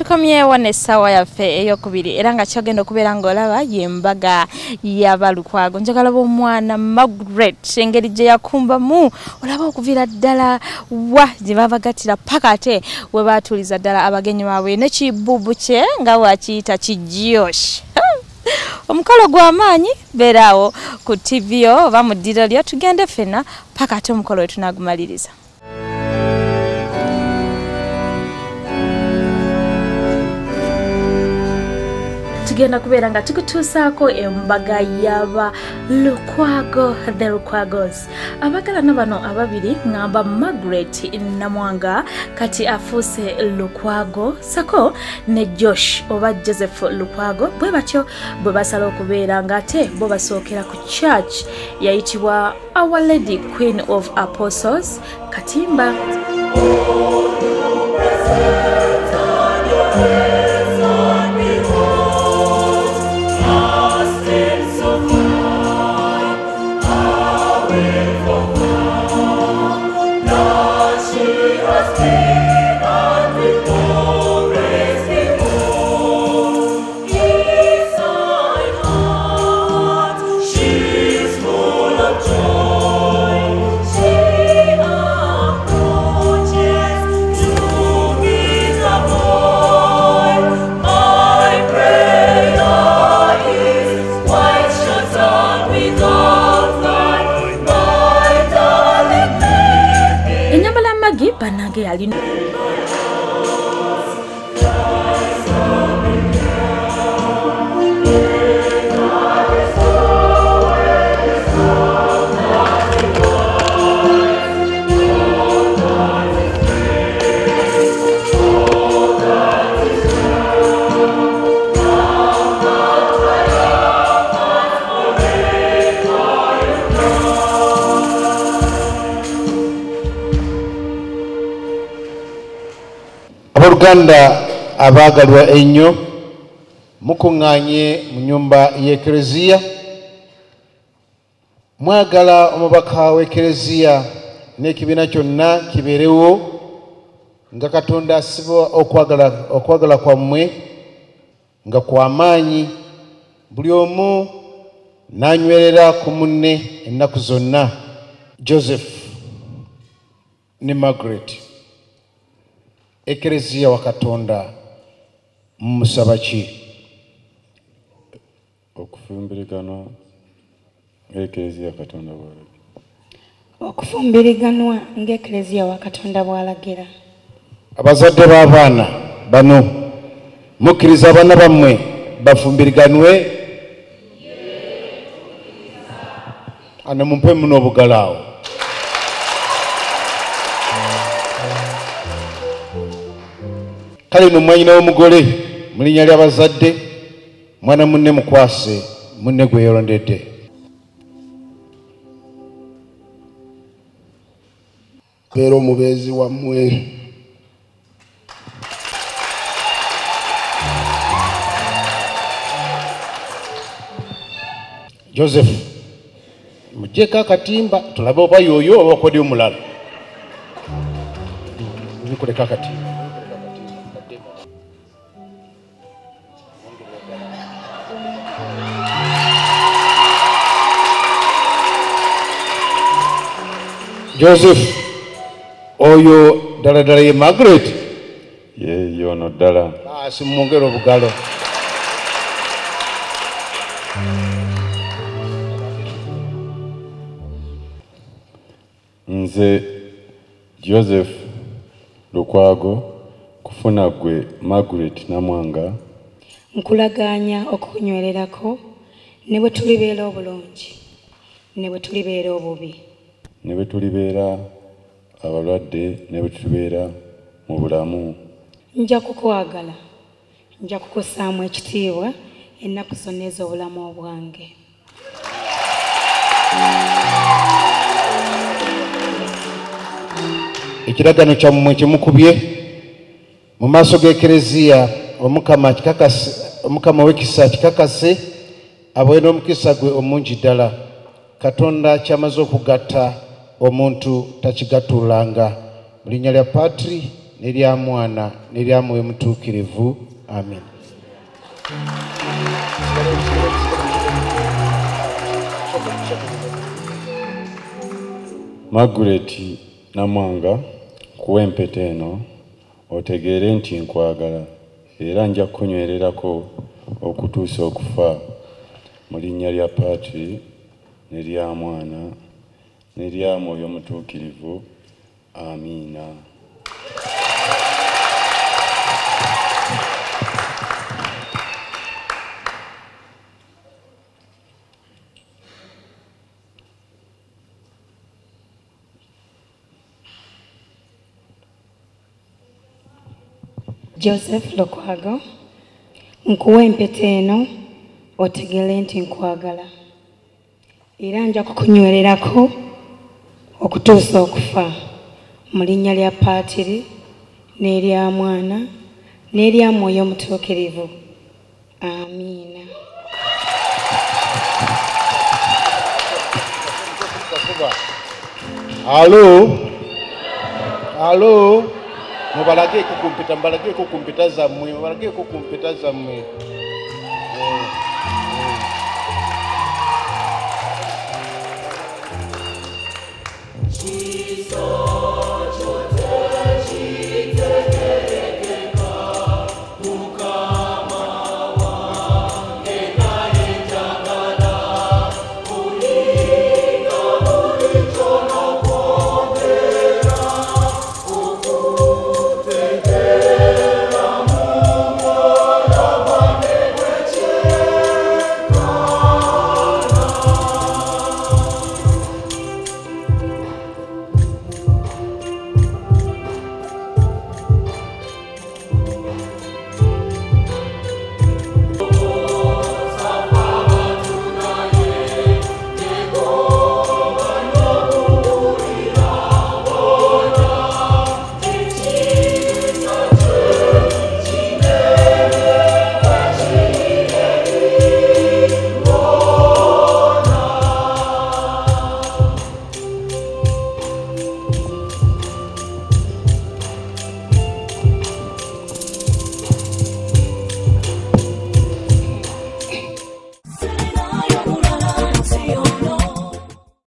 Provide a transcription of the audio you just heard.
tukomyewo n'essawa yaffe ey'okubiri era nga kyogenda okubeera ng'olaba y'embaga y'abalukwago. Njagala b'omwana Margaret engeri gye yakumbamu olaba okuviira ddala wa gye babagatira paka ate we baatuliza ddala abagenyi baabwe n'ekibubu kye nga wakiyita kijyoshi. Omukolo gw'amaanyi beeraawo ku TV oba mu ddiro lyo tugende ffenna paka ate omukolo we tunaagumaliriza. Tugenda kubeera nga tukutuusaako embaga y'aba Lukwago, the Lukwagos. Abagalana bano ababiri ngamba Margaret Namwanga kati afuuse Lukwago sako ne Josh oba Joseph Lukwago bwe batyo bwe basala okubeera ng'ate bo basookera ku church yayitibwa Our Lady Queen of Apostles Katimba. Banage alino Abooluganda abaagalwa ennyo mukuŋŋaanye mu nnyumba y'ekereziya mwagala omubaka w'ekereziya n'ekibiina kyonna kibeerewo nga Katonda asiba okwagala kwammwe nga kw'amaanyi buli omu n'anywerera ku munne ennaku zonna. Joseph ne Margaret Ekereziya wa Katonda musaba ki? Okufumbiriganwa ng'Ekereziya Katonda bw'alagira. Okufumbiriganwa ng'Ekereziya wa Katonda bw'alagira. Abazadde b'abaana bano mukkiriza abaana bammwe bafumbiriganwe? Ano mumpe muno obugalaawo. Kale no mwanyina w'omugole mu linnya ly'abazadde mwana munne mukwase munne gwe yolondedde. Beera omubeezi wammwe. Joseph muggyeko akatimba tulabe oba yooyo oba okodi omulala. Nkuleka akatimba. Joseph oyo ddala ye Margaret? Ye ono ddala. Simumwongere obugalo. Nze Joseph Lukwago kufuna gwe Margaret Namwanga nkulagaanya okukunywererako ne bwe tulibeera obulungi ne bwe tulibeera obubi ne bwe tulibeera abalwadde ne bwe tulibeera mu bulamu. Nja kukwagala, nja kukussaamu ekitiibwa ennaku zonna ez'obulamu bwange. Ekiragano kyammwe kye mukubye mu maaso g'Ekereziya omukama w'ekisa kikakase abawe n'omukisa gwe omungi ddala. Katonda kyamaze okugatta omuntu takigatulanga. Mu linnya lya Patri n'erya Mwana n'erya Mwoyo Mutuukirivu. Amen. Margaret Namwanga, kuwa empeta eno otegeere nti nkwagala era nja kukunywererako okutuusa okufa mu linnya lya Patri n'erya Mwana n'erya Mwoyo Mutuukirivu. Amiina. Joseph Lukwago, nkuwa empeta eno otegeere nti nkwagala era nja kukunywererako okutuusa okufa mu linnya lya Patiri n'erya Mwana n'erya Mwoyo Mutuukirivu. Amiina. Alo mubalageeko kumpita mbalageeko kumpita zammwe mubalageeko kumpita zammwe. Jesus.